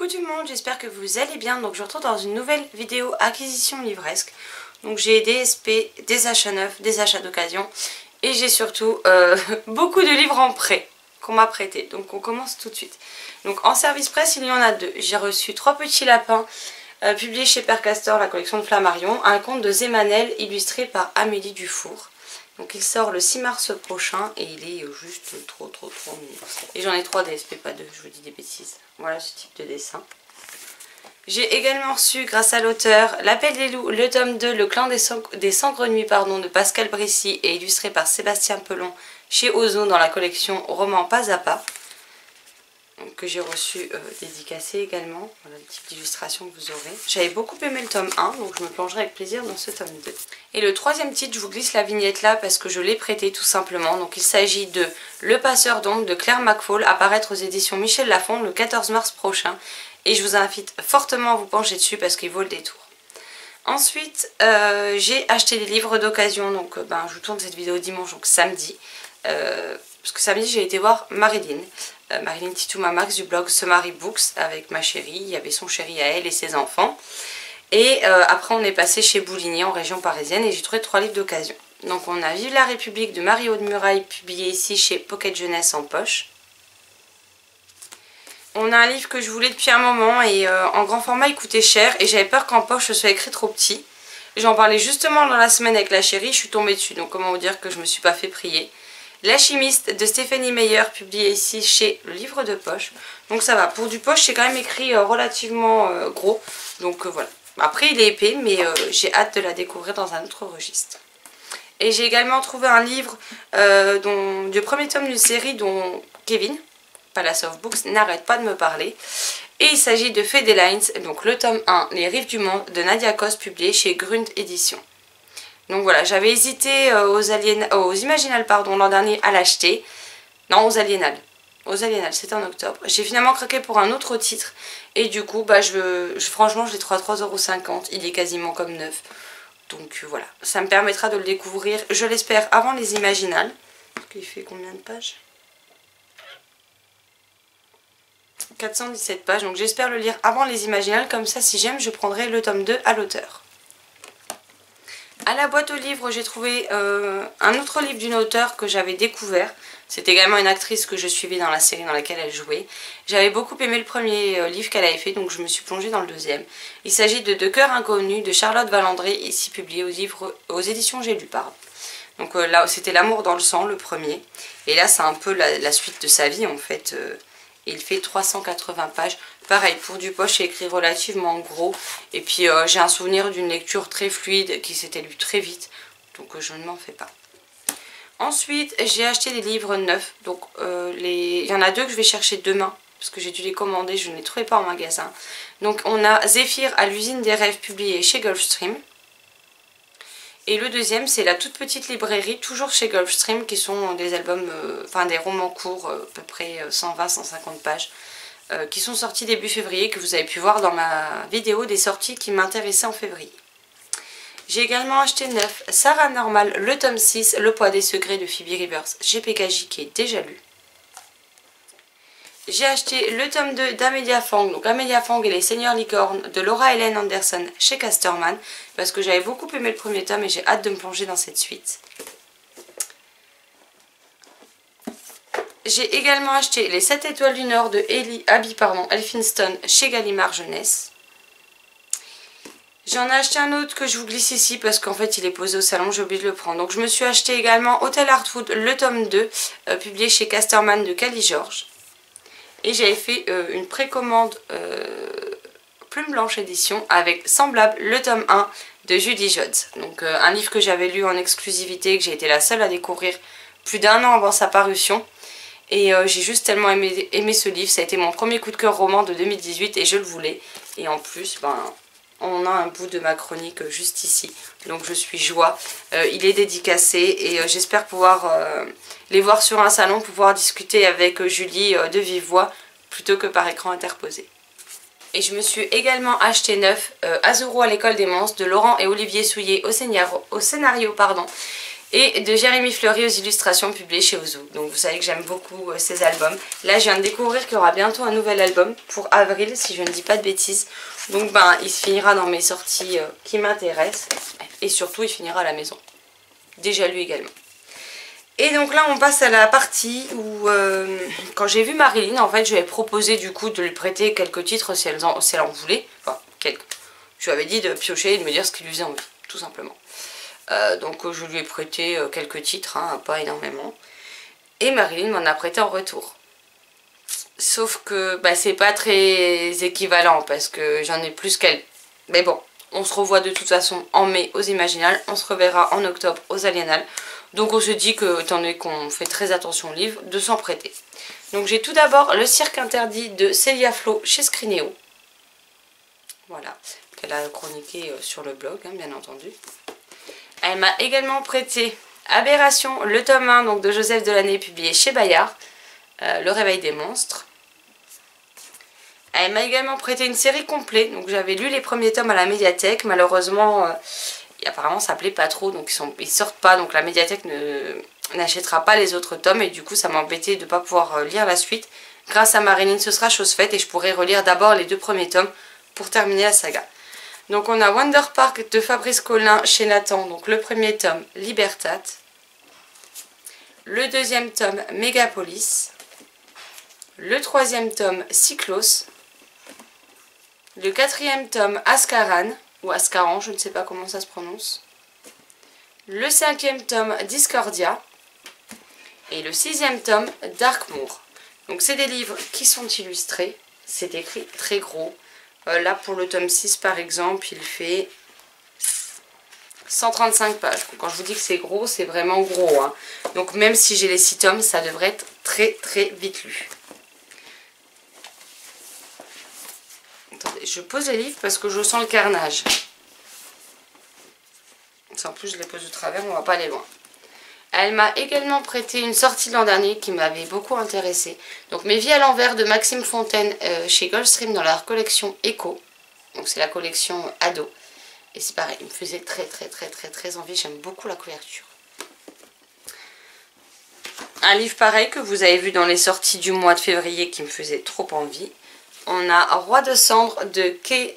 Coucou tout le monde, j'espère que vous allez bien. Donc je vous retrouve dans une nouvelle vidéo acquisition livresque. Donc j'ai des SP, des achats neufs, des achats d'occasion et j'ai surtout beaucoup de livres en prêt qu'on m'a prêté. Donc on commence tout de suite. Donc en service presse il y en a deux. J'ai reçu 3 petits lapins publiés chez Père Castor, la collection de Flammarion. Un conte de Zémanel illustré par Amélie Dufour. Donc il sort le 6 mars prochain et il est juste trop mignon. Et j'en ai 3 DSP, pas 2, je vous dis des bêtises. Voilà ce type de dessin. J'ai également reçu, grâce à l'auteur, L'Appel des loups, le tome 2, Le clan des Sangres Nuits de Pascal Brissy et illustré par Sébastien Pelon chez Ozo dans la collection Roman Pas à Pas. Que j'ai reçu dédicacé également. Voilà le type d'illustration que vous aurez. J'avais beaucoup aimé le tome 1, donc je me plongerai avec plaisir dans ce tome 2. Et le troisième titre, je vous glisse la vignette là parce que je l'ai prêté tout simplement. Donc il s'agit de Le Passeur d'ombre de Claire McFall, apparaître aux éditions Michel Lafon le 14 mars prochain. Et je vous invite fortement à vous pencher dessus parce qu'il vaut le détour. Ensuite, j'ai acheté des livres d'occasion. Donc je vous tourne cette vidéo dimanche, donc samedi. Parce que samedi j'ai été voir Marilyn Titouma Max du blog Se Marie Books avec ma chérie. Il y avait son chéri à elle et ses enfants. Et après on est passé chez Bouligny en région parisienne et j'ai trouvé 3 livres d'occasion. Donc on a Vive la République de Marie-Aude Muraille, publié ici chez Pocket Jeunesse en poche. On a un livre que je voulais depuis un moment et en grand format il coûtait cher et j'avais peur qu'en poche ce soit écrit trop petit. J'en parlais justement dans la semaine avec la chérie, je suis tombée dessus, donc comment vous dire que je me suis pas fait prier. La chimiste de Stéphanie Meyer, publiée ici chez Le Livre de Poche. Donc ça va, pour du poche c'est quand même écrit relativement gros, donc voilà. Après il est épais mais j'ai hâte de la découvrir dans un autre registre. Et j'ai également trouvé un livre du premier tome d'une série dont Kevin, Palace of Books, n'arrête pas de me parler. Et il s'agit de Fedelines, donc le tome 1, Les Rives du Monde, de Nadia Coste, publié chez Grund Éditions. Donc voilà, j'avais hésité aux Imaginales l'an dernier à l'acheter. Non, aux Aliénales. Aux Aliénales, c'était en octobre. J'ai finalement craqué pour un autre titre. Et du coup, franchement, je l'ai trouvé à 3,50 €. Il est quasiment comme neuf. Donc voilà, ça me permettra de le découvrir, je l'espère, avant les Imaginales. Parce qu'il fait combien de pages ? 417 pages, donc j'espère le lire avant les Imaginales. Comme ça, si j'aime, je prendrai le tome 2 à l'auteur. À la boîte aux livres, j'ai trouvé un autre livre d'une auteure que j'avais découvert. C'est également une actrice que je suivais dans la série dans laquelle elle jouait. J'avais beaucoup aimé le premier livre qu'elle avait fait, donc je me suis plongée dans le deuxième. Il s'agit de Deux cœurs inconnus de Charlotte Valandré, ici publié aux éditions J'ai lu, pardon. Donc là, c'était L'amour dans le sang, le premier. Et là, c'est un peu la suite de sa vie, en fait. Il fait 380 pages. Pareil, pour du poche, c'est écrit relativement gros. Et puis, j'ai un souvenir d'une lecture très fluide qui s'était lue très vite. Donc, je ne m'en fais pas. Ensuite, j'ai acheté des livres neufs. Donc, il y en a 2 que je vais chercher demain. Parce que j'ai dû les commander, je ne les trouvais pas en magasin. Donc, on a Zéphyr à l'usine des rêves, publié chez Gulfstream. Et le deuxième, c'est La toute petite librairie, toujours chez Gulfstream, qui sont des albums, des romans courts, à peu près 120-150 pages, qui sont sortis début février, que vous avez pu voir dans ma vidéo des sorties qui m'intéressaient en février. J'ai également acheté neuf Sarah Normal, le tome 6, Le poids des secrets de Phoebe Rivers, chez PKJ, qui est déjà lu. J'ai acheté le tome 2 d'Amelia Fang, donc Amelia Fang et les Seigneurs Licornes de Laura Helen Anderson chez Casterman, parce que j'avais beaucoup aimé le premier tome et j'ai hâte de me plonger dans cette suite. J'ai également acheté Les 7 étoiles du Nord de Abby Elphinstone chez Gallimard Jeunesse. J'en ai acheté un autre que je vous glisse ici parce qu'en fait il est posé au salon, j'ai oublié de le prendre. Donc je me suis acheté également Hotel Artwood, le tome 2, publié chez Casterman de Cali George. Et j'avais fait une précommande Plume Blanche édition avec Semblable, le tome 1 de Judy Jones. Donc un livre que j'avais lu en exclusivité, que j'ai été la seule à découvrir plus d'1 an avant sa parution. Et j'ai juste tellement aimé ce livre, ça a été mon premier coup de cœur roman de 2018 et je le voulais. Et en plus, on a un bout de ma chronique juste ici, donc je suis joie. Il est dédicacé et j'espère pouvoir les voir sur un salon, pouvoir discuter avec Julie de vive voix plutôt que par écran interposé. Et je me suis également acheté neuf Azuro à l'école des monstres de Laurent et Olivier Souillet au scénario, et de Jérémy Fleury aux illustrations publiées chez Ozu. Donc vous savez que j'aime beaucoup ces albums. Là je viens de découvrir qu'il y aura bientôt un nouvel album pour avril si je ne dis pas de bêtises. Donc ben il se finira dans mes sorties qui m'intéressent et surtout il finira à la maison. Déjà lu également. Et donc là on passe à la partie où quand j'ai vu Marilyn, en fait je lui ai proposé du coup de lui prêter quelques titres si elle en voulait. Enfin quelques. Je lui avais dit de piocher et de me dire ce qui lui faisait envie, tout simplement. Donc je lui ai prêté quelques titres, hein, pas énormément. Et Marilyn m'en a prêté en retour. Sauf que bah, c'est pas très équivalent parce que j'en ai plus qu'elle. Mais bon, on se revoit de toute façon en mai aux Imaginales, on se reverra en octobre aux Aliénales. Donc on se dit que, étant donné qu'on fait très attention au livre, de s'en prêter. Donc j'ai tout d'abord Le Cirque Interdit de Célia Flo chez Scrinéo. Voilà, qu'elle a chroniqué sur le blog, hein, bien entendu. Elle m'a également prêté Aberration, le tome 1 donc, de Joseph Delaney, publié chez Bayard, Le Réveil des monstres. Elle m'a également prêté une série complète, donc j'avais lu les premiers tomes à la médiathèque, malheureusement apparemment ça plaît pas trop, donc ils sortent pas, donc la médiathèque n'achètera pas les autres tomes et du coup ça m'embêtait de ne pas pouvoir lire la suite. Grâce à Marilyn ce sera chose faite et je pourrai relire d'abord les 2 premiers tomes pour terminer la saga. Donc on a Wonder Park de Fabrice Collin chez Nathan, donc le premier tome Libertat, le deuxième tome Megapolis, le troisième tome Cyclos, le quatrième tome Ascaran, ou Ascaran, je ne sais pas comment ça se prononce, le cinquième tome Discordia, et le 6e tome Darkmoor. Donc c'est des livres qui sont illustrés, c'est écrit très gros. Là pour le tome 6 par exemple il fait 135 pages. Quand je vous dis que c'est gros, c'est vraiment gros, hein. Donc même si j'ai les 6 tomes, ça devrait être très très vite lu. Attendez, je pose les livres parce que je sens le carnage. Si en plus je les pose de travers, on va pas aller loin. Elle m'a également prêté une sortie de l'an dernier qui m'avait beaucoup intéressée. Donc Mes vies à l'envers de Maxime Fontaine chez Goldstream dans leur collection Echo. Donc c'est la collection ado. Et c'est pareil, il me faisait très envie. J'aime beaucoup la couverture. Un livre pareil que vous avez vu dans les sorties du mois de février qui me faisait trop envie. On a Roi de cendres de K.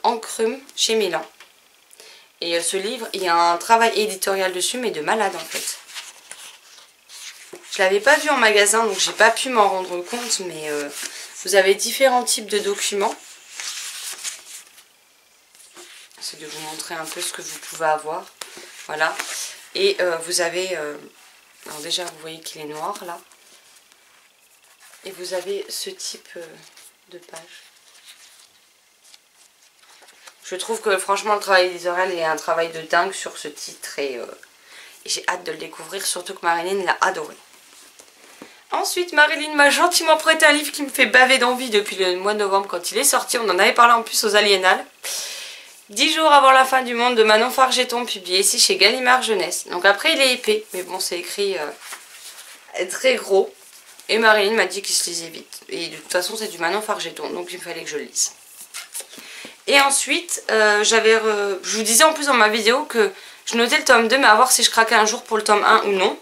Ankrum chez Milan. Et ce livre, il y a un travail éditorial dessus, mais de malade en fait. Je ne l'avais pas vu en magasin, donc j'ai pas pu m'en rendre compte, mais vous avez différents types de documents. J'essaie de vous montrer un peu ce que vous pouvez avoir. Voilà. Et vous avez... alors déjà, vous voyez qu'il est noir, là. Et vous avez ce type de page. Je trouve que franchement le travail éditorial est un travail de dingue sur ce titre et j'ai hâte de le découvrir, surtout que Marilyn l'a adoré. Ensuite Marilyn m'a gentiment prêté un livre qui me fait baver d'envie depuis le mois de novembre quand il est sorti. On en avait parlé en plus aux Aliénales. 10 jours avant la fin du monde de Manon Fargeton, publié ici chez Gallimard Jeunesse. Donc après il est épais, mais bon c'est écrit très gros. Et Marilyn m'a dit qu'il se lisait vite. Et de toute façon c'est du Manon Fargeton, donc il fallait que je le lise. Et ensuite, je vous disais en plus dans ma vidéo que je notais le tome 2, mais à voir si je craquais un jour pour le tome 1 ou non.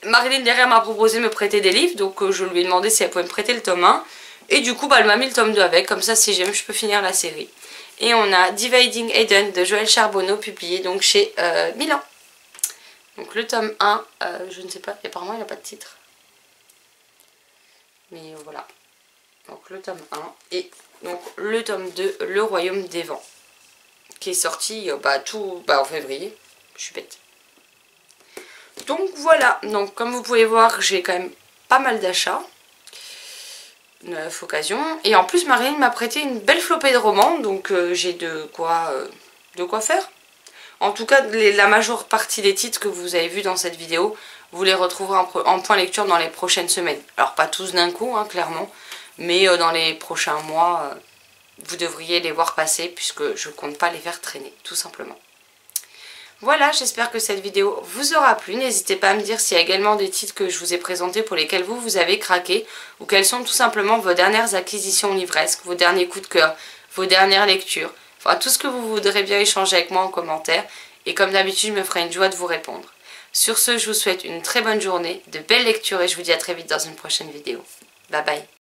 Marilyn derrière m'a proposé de me prêter des livres, donc je lui ai demandé si elle pouvait me prêter le tome 1. Et du coup, bah, elle m'a mis le tome 2 avec, comme ça si j'aime je peux finir la série. Et on a Dividing Eden de Joël Charbonneau, publié donc chez Milan. Donc le tome 1, je ne sais pas, apparemment il n'a pas de titre. Mais voilà. Donc le tome 1 et donc le tome 2, Le Royaume des Vents, qui est sorti en février. Je suis bête. Donc voilà, donc comme vous pouvez voir, j'ai quand même pas mal d'achats. 9 occasions. Et en plus Marilyn m'a prêté une belle flopée de romans, donc j'ai de quoi faire. En tout cas, la majeure partie des titres que vous avez vus dans cette vidéo, vous les retrouverez en point lecture dans les prochaines semaines. Alors pas tous d'un coup, hein, clairement. Mais dans les prochains mois, vous devriez les voir passer puisque je ne compte pas les faire traîner, tout simplement. Voilà, j'espère que cette vidéo vous aura plu. N'hésitez pas à me dire s'il y a également des titres que je vous ai présentés pour lesquels vous avez craqué ou quelles sont tout simplement vos dernières acquisitions livresques, vos derniers coups de cœur, vos dernières lectures. Enfin, tout ce que vous voudrez bien échanger avec moi en commentaire. Et comme d'habitude, je me ferai une joie de vous répondre. Sur ce, je vous souhaite une très bonne journée, de belles lectures et je vous dis à très vite dans une prochaine vidéo. Bye bye.